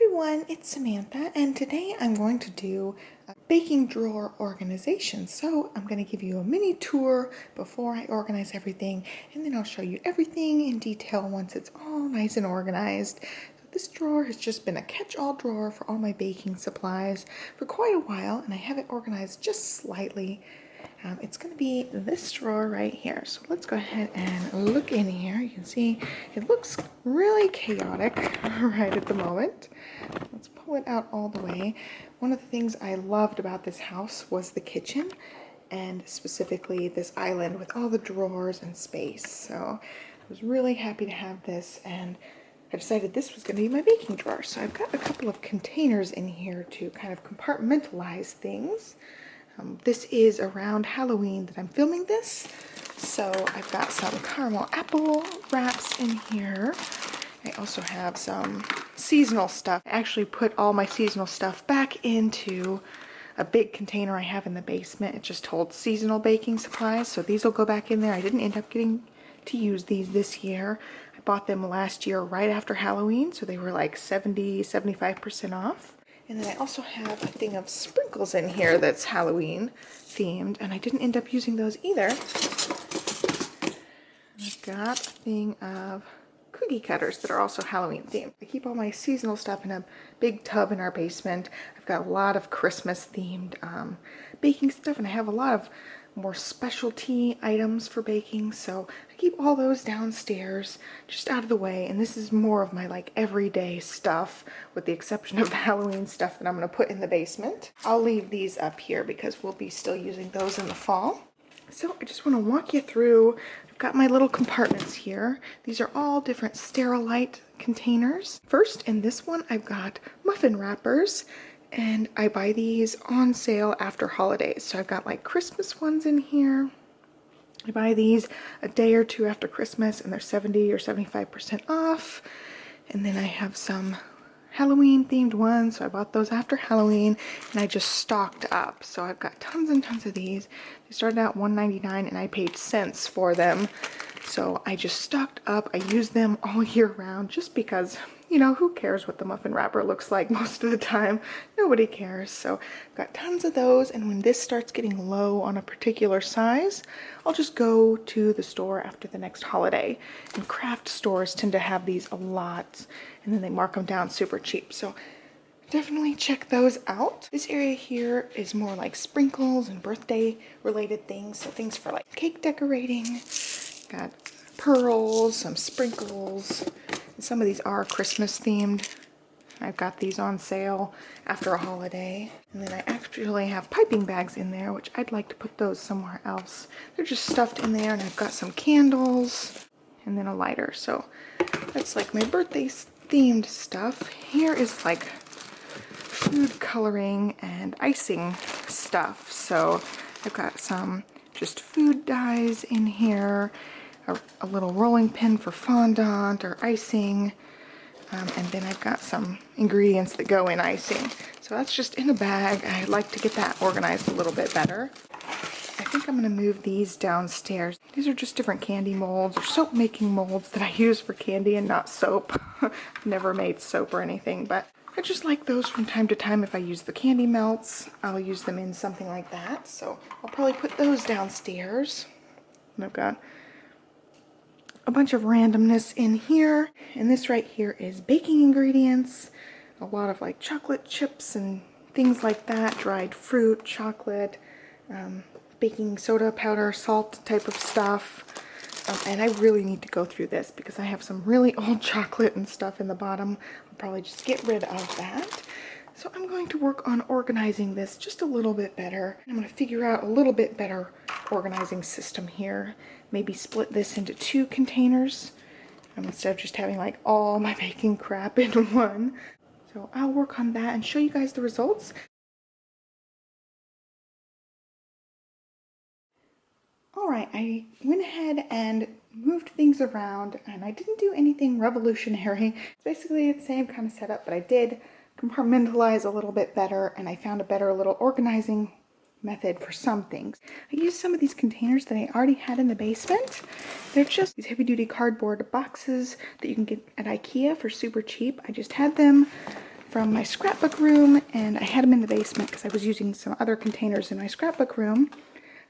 everyone, it's Samantha, and today I'm going to do a baking drawer organization. So I'm going to give you a mini tour before I organize everything, and then I'll show you everything in detail once it's all nice and organized. So this drawer has just been a catch-all drawer for all my baking supplies for quite a while, and I have it organized just slightly. It's going to be this drawer right here. So let's go ahead and look in here. You can see it looks really chaotic right at the moment. Let's pull it out all the way. One of the things I loved about this house was the kitchen, and specifically this island with all the drawers and space. So I was really happy to have this, and I decided this was going to be my baking drawer. So I've got a couple of containers in here to kind of compartmentalize things. This is around Halloween that I'm filming this, so I've got some caramel apple wraps in here. I also have some seasonal stuff. I actually put all my seasonal stuff back into a big container I have in the basement. It just holds seasonal baking supplies, so these will go back in there. I didn't end up getting to use these this year. I bought them last year right after Halloween, so they were like 75% off. And then I also have a thing of sprinkles in here that's Halloween themed, and I didn't end up using those either. I've got a thing of cookie cutters that are also Halloween themed. I keep all my seasonal stuff in a big tub in our basement. I've got a lot of Christmas themed baking stuff, and I have a lot of more specialty items for baking, so I keep all those downstairs just out of the way, and this is more of my like everyday stuff, with the exception of the Halloween stuff that I'm going to put in the basement. I'll leave these up here because we'll be still using those in the fall. So I just want to walk you through. I've got my little compartments here. These are all different Sterilite containers. First, in this one, I've got muffin wrappers, and I buy these on sale after holidays. So I've got like Christmas ones in here. I buy these a day or two after Christmas, and they're 70 or 75% off. And then I have some Halloween themed ones, so I bought those after Halloween, and I just stocked up. So I've got tons and tons of these. They started out $1.99 and I paid cents for them. So I just stocked up. I use them all year round just because, you know, who cares what the muffin wrapper looks like most of the time? Nobody cares. So I've got tons of those, and when this starts getting low on a particular size, I'll just go to the store after the next holiday. And craft stores tend to have these a lot, and then they mark them down super cheap. So definitely check those out. This area here is more like sprinkles and birthday related things. So things for like cake decorating. Got pearls, some sprinkles. Some of these are Christmas themed. I've got these on sale after a holiday. And then I actually have piping bags in there, which I'd like to put those somewhere else. They're just stuffed in there, and I've got some candles and then a lighter. So that's like my birthday themed stuff. Here is like food coloring and icing stuff. So I've got some just food dyes in here. A little rolling pin for fondant or icing, and then I've got some ingredients that go in icing. So that's just in a bag. I'd like to get that organized a little bit better. I think I'm going to move these downstairs. These are just different candy molds or soap making molds that I use for candy and not soap. I've never made soap or anything, but I just like those from time to time. If I use the candy melts, I'll use them in something like that. So I'll probably put those downstairs. And I've got a bunch of randomness in here, and this right here is baking ingredients, a lot of like chocolate chips and things like that, dried fruit, chocolate, baking soda powder, salt type of stuff. And I really need to go through this because I have some really old chocolate and stuff in the bottom. I'll probably just get rid of that. So I'm going to work on organizing this just a little bit better. I'm going to figure out a little bit better organizing system here. Maybe split this into 2 containers instead of just having like all my baking crap in one. So I'll work on that and show you guys the results. Alright, I went ahead and moved things around, and I didn't do anything revolutionary. It's basically the same kind of setup, but I did compartmentalize a little bit better, and I found a better little organizing method for some things. I used some of these containers that I already had in the basement. They're just these heavy-duty cardboard boxes that you can get at IKEA for super cheap. I just had them from my scrapbook room, and I had them in the basement because I was using some other containers in my scrapbook room.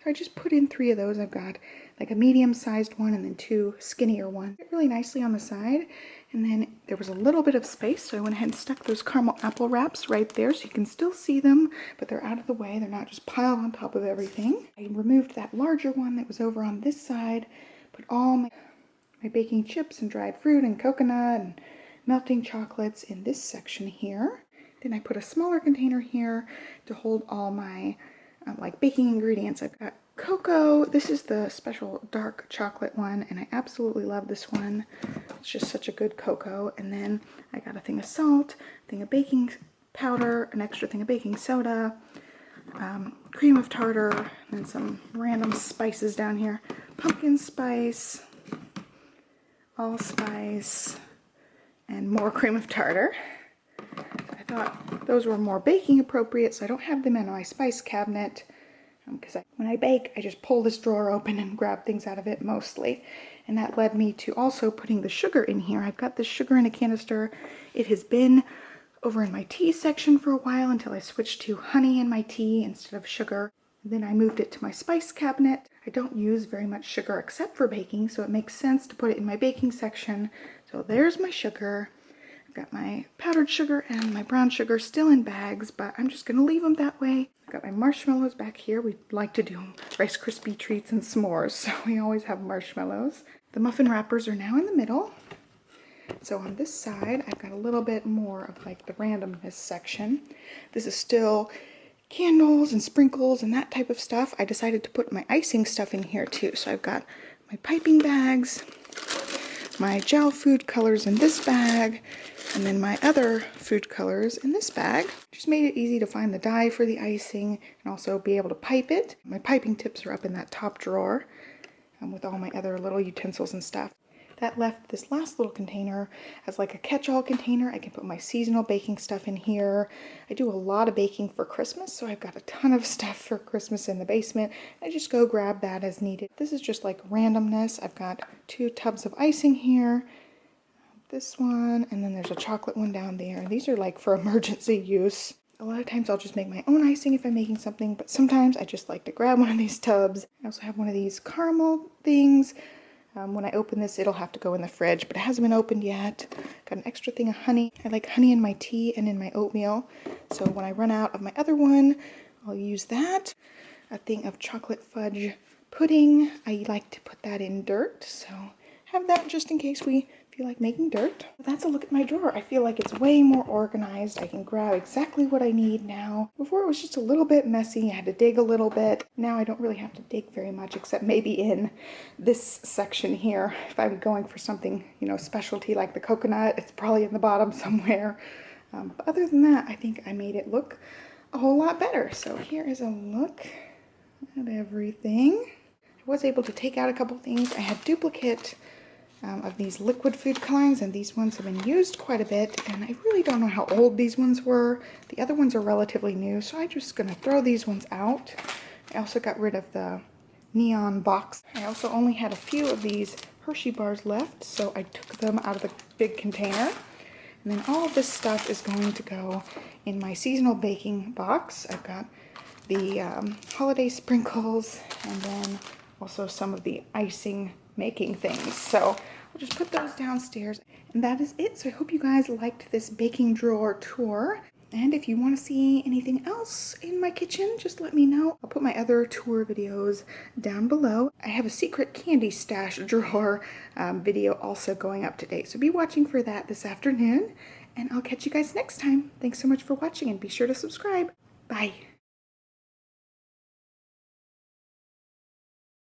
So I just put in 3 of those. I've got like a medium-sized one and then 2 skinnier ones. Fit really nicely on the side. And then there was a little bit of space, so I went ahead and stuck those caramel apple wraps right there so you can still see them, but they're out of the way. They're not just piled on top of everything. I removed that larger one that was over on this side, put all my baking chips and dried fruit and coconut and melting chocolates in this section here. Then I put a smaller container here to hold all my like baking ingredients. I've got cocoa. This is the special dark chocolate one, and I absolutely love this one. It's just such a good cocoa. And then I got a thing of salt, a thing of baking powder, an extra thing of baking soda, cream of tartar, and then some random spices down here. Pumpkin spice, allspice, and more cream of tartar. I thought those were more baking appropriate, so I don't have them in my spice cabinet. Because when I bake, I just pull this drawer open and grab things out of it mostly. And that led me to also putting the sugar in here. I've got this sugar in a canister. It has been over in my tea section for a while until I switched to honey in my tea instead of sugar. Then I moved it to my spice cabinet. I don't use very much sugar except for baking, so it makes sense to put it in my baking section. So there's my sugar. I've got my powdered sugar and my brown sugar still in bags, but I'm just gonna leave them that way. I've got my marshmallows back here. We like to do Rice Krispie treats and s'mores, so we always have marshmallows. The muffin wrappers are now in the middle. So on this side, I've got a little bit more of like the randomness section. This is still candles and sprinkles and that type of stuff. I decided to put my icing stuff in here too. So I've got my piping bags, my gel food colors in this bag, and then my other food colors in this bag. Just made it easy to find the dye for the icing and also be able to pipe it. My piping tips are up in that top drawer with all my other little utensils and stuff. That left this last little container as like a catch-all container. I can put my seasonal baking stuff in here. I do a lot of baking for Christmas, so I've got a ton of stuff for Christmas in the basement. I just go grab that as needed. This is just like randomness. I've got 2 tubs of icing here. This one, and then there's a chocolate one down there. These are like for emergency use. A lot of times I'll just make my own icing if I'm making something, but sometimes I just like to grab one of these tubs. I also have one of these caramel things. When I open this, it'll have to go in the fridge, but it hasn't been opened yet. Got an extra thing of honey. I like honey in my tea and in my oatmeal. So when I run out of my other one, I'll use that. A thing of chocolate fudge pudding. I like to put that in dirt, so have that just in case we feel like making dirt. That's a look at my drawer. I feel like it's way more organized. I can grab exactly what I need now. Before it was just a little bit messy. I had to dig a little bit. Now I don't really have to dig very much except maybe in this section here. If I'm going for something, you know, specialty like the coconut, it's probably in the bottom somewhere. But other than that, I think I made it look a whole lot better. So here is a look at everything. I was able to take out a couple things. I had duplicate of these liquid food colorings, and these ones have been used quite a bit, and I really don't know how old these ones were. The other ones are relatively new, so I'm just gonna throw these ones out. I also got rid of the neon box. I also only had a few of these Hershey bars left, so I took them out of the big container. And then all of this stuff is going to go in my seasonal baking box. I've got the holiday sprinkles, and then also some of the icing making things. So I'll just put those downstairs, and that is it. So I hope you guys liked this baking drawer tour. And if you want to see anything else in my kitchen, just let me know. I'll put my other tour videos down below. I have a secret candy stash drawer video also going up today, so be watching for that this afternoon, and I'll catch you guys next time. Thanks so much for watching, and be sure to subscribe. Bye.